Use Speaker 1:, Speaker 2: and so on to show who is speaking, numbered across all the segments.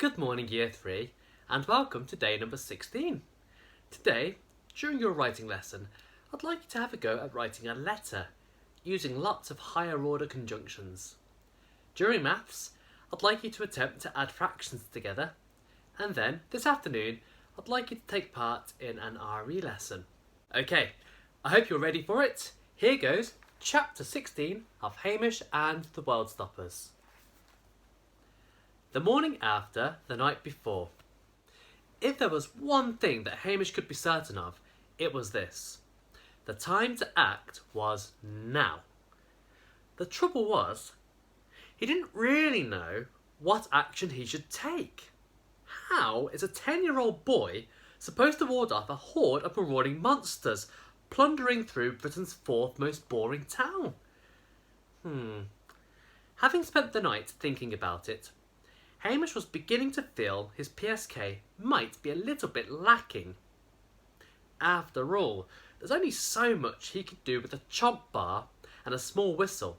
Speaker 1: Good morning, Year 3, and welcome to day number 16. Today, during your writing lesson, I'd like you to have a go at writing a letter, using lots of higher order conjunctions. During maths, I'd like you to attempt to add fractions together, and then, this afternoon, I'd like you to take part in an RE lesson. Okay, I hope you're ready for it. Here goes Chapter 16 of Hamish and the Worldstoppers. The morning after, the night before. If there was one thing that Hamish could be certain of, it was this. The time to act was now. The trouble was, he didn't really know what action he should take. How is a 10-year-old boy supposed to ward off a horde of marauding monsters plundering through Britain's fourth most boring town? Having spent the night thinking about it, Hamish was beginning to feel his PSK might be a little bit lacking. After all, there's only so much he could do with a chomp bar and a small whistle,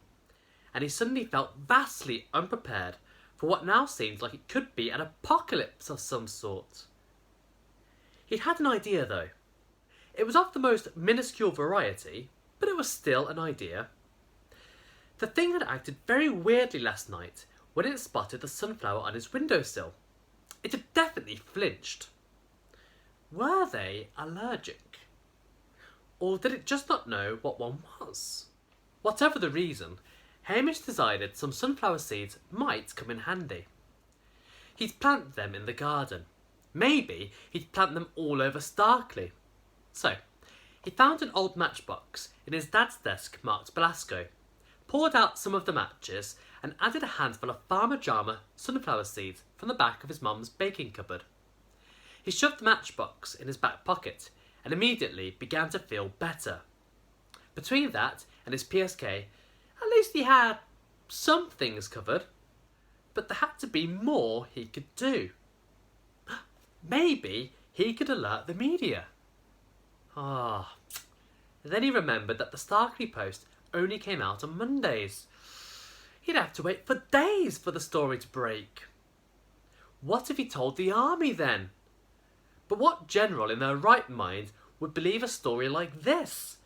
Speaker 1: and he suddenly felt vastly unprepared for what now seemed like it could be an apocalypse of some sort. He'd had an idea though. It was of the most minuscule variety, but it was still an idea. The thing had acted very weirdly last night when it spotted the sunflower on his windowsill. It had definitely flinched. Were they allergic? Or did it just not know what one was? Whatever the reason, Hamish decided some sunflower seeds might come in handy. He'd plant them in the garden. Maybe he'd plant them all over Starkley. So, he found an old matchbox in his dad's desk marked Belasco, poured out some of the matches and added a handful of Farmer Jama sunflower seeds from the back of his mum's baking cupboard. He shoved the matchbox in his back pocket and immediately began to feel better. Between that and his PSK, at least he had some things covered. But there had to be more he could do. Maybe he could alert the media. Then he remembered that the Starkley Post only came out on Mondays. He'd have to wait for days for the story to break. What if he told the army then? But what general in their right mind would believe a story like this?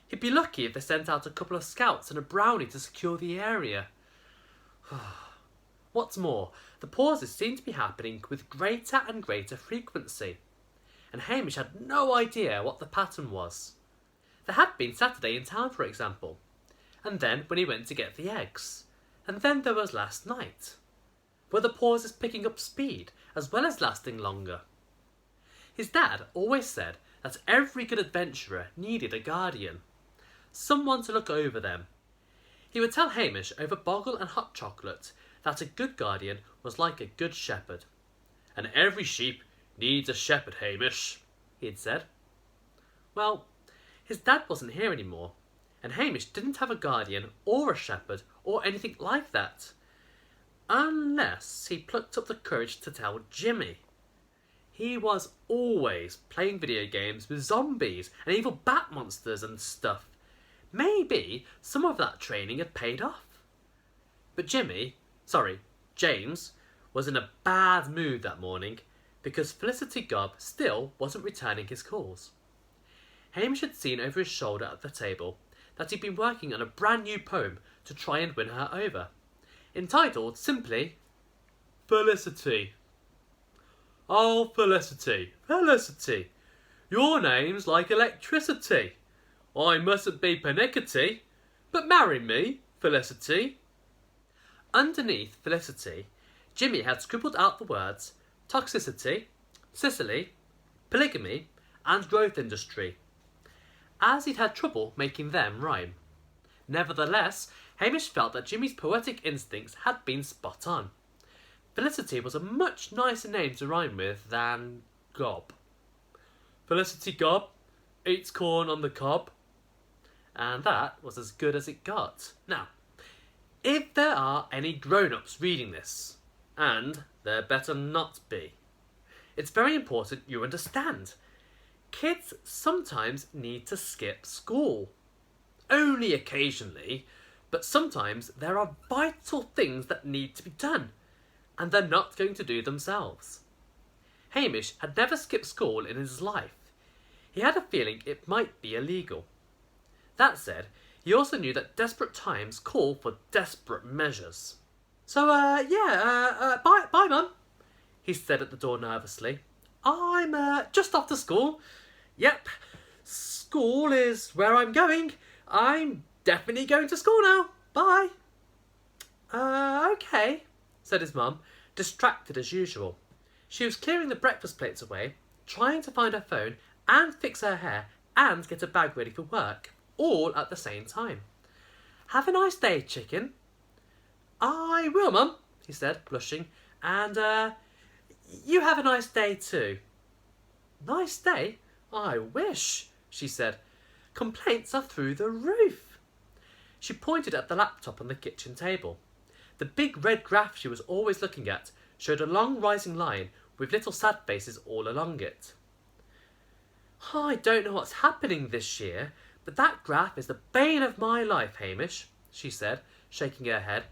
Speaker 1: He'd be lucky if they sent out a couple of scouts and a brownie to secure the area. What's more, the pauses seemed to be happening with greater and greater frequency, and Hamish had no idea what the pattern was. There had been Saturday in town, for example, and then when he went to get the eggs, and then there was last night. Were the pauses picking up speed as well as lasting longer? His dad always said that every good adventurer needed a guardian, someone to look over them. He would tell Hamish over boggle and hot chocolate that a good guardian was like a good shepherd. And every sheep needs a shepherd, Hamish, he had said. Well, his dad wasn't here anymore, and Hamish didn't have a guardian or a shepherd or anything like that. Unless he plucked up the courage to tell Jimmy. He was always playing video games with zombies and evil bat monsters and stuff. Maybe some of that training had paid off. But James, was in a bad mood that morning because Felicity Gobb still wasn't returning his calls. Hamish had seen over his shoulder at the table that he'd been working on a brand new poem to try and win her over, entitled simply, Felicity. Oh, Felicity, Felicity, your name's like electricity. I mustn't be pernickety, but marry me, Felicity. Underneath Felicity, Jimmy had scribbled out the words toxicity, Sicily, polygamy, and growth industry, as he'd had trouble making them rhyme. Nevertheless, Hamish felt that Jimmy's poetic instincts had been spot on. Felicity was a much nicer name to rhyme with than Gob. Felicity Gob eats corn on the cob. And that was as good as it got. Now, if there are any grown-ups reading this, and there better not be, it's very important you understand. Kids sometimes need to skip school. Only occasionally, but sometimes there are vital things that need to be done, and they're not going to do themselves. Hamish had never skipped school in his life. He had a feeling it might be illegal. That said, he also knew that desperate times call for desperate measures. So, bye, Mum, he said at the door nervously. I'm, just off to school. Yep, school is where I'm going. I'm definitely going to school now. Bye. Okay, said his mum, distracted as usual. She was clearing the breakfast plates away, trying to find her phone and fix her hair and get a bag ready for work, all at the same time. Have a nice day, chicken. I will, Mum, he said, blushing, and, you have a nice day too. Nice day? I wish, she said. Complaints are through the roof. She pointed at the laptop on the kitchen table. The big red graph she was always looking at showed a long rising line with little sad faces all along it. I don't know what's happening this year, but that graph is the bane of my life, Hamish, she said, shaking her head.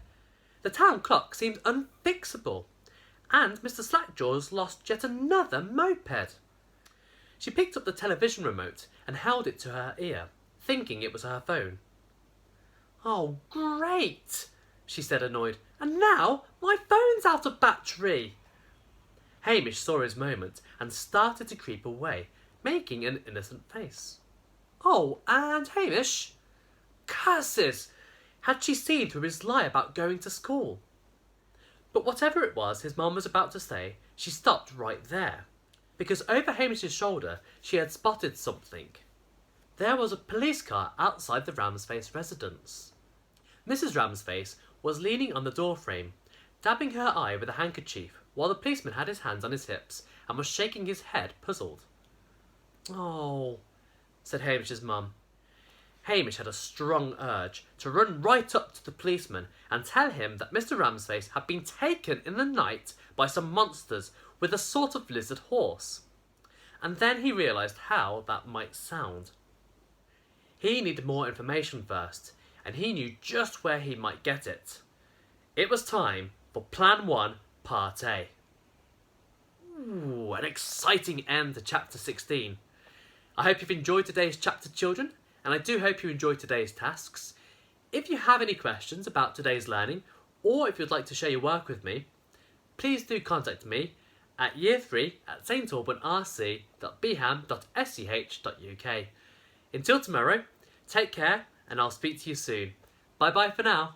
Speaker 1: The town clock seems unfixable, and Mr. Slackjaw's lost yet another moped. She picked up the television remote and held it to her ear, thinking it was her phone. Oh, great, she said, annoyed. And now my phone's out of battery. Hamish saw his moment and started to creep away, making an innocent face. Oh, and Hamish? Curses! Had she seen through his lie about going to school? But whatever it was his mum was about to say, she stopped right there, because over Hamish's shoulder she had spotted something. There was a police car outside the Ramsface residence. Mrs. Ramsface was leaning on the doorframe, dabbing her eye with a handkerchief, while the policeman had his hands on his hips and was shaking his head, puzzled. Oh, said Hamish's mum. Hamish had a strong urge to run right up to the policeman and tell him that Mr. Ramsface had been taken in the night by some monsters with a sort of lizard horse. And then he realised how that might sound. He needed more information first, and he knew just where he might get it. It was time for Plan 1, Part A. Ooh, an exciting end to Chapter 16. I hope you've enjoyed today's chapter, children, and I do hope you enjoyed today's tasks. If you have any questions about today's learning, or if you'd like to share your work with me, please do contact me at year3@stalburnrc.beham.sch.uk. Until tomorrow, take care, and I'll speak to you soon. Bye bye for now.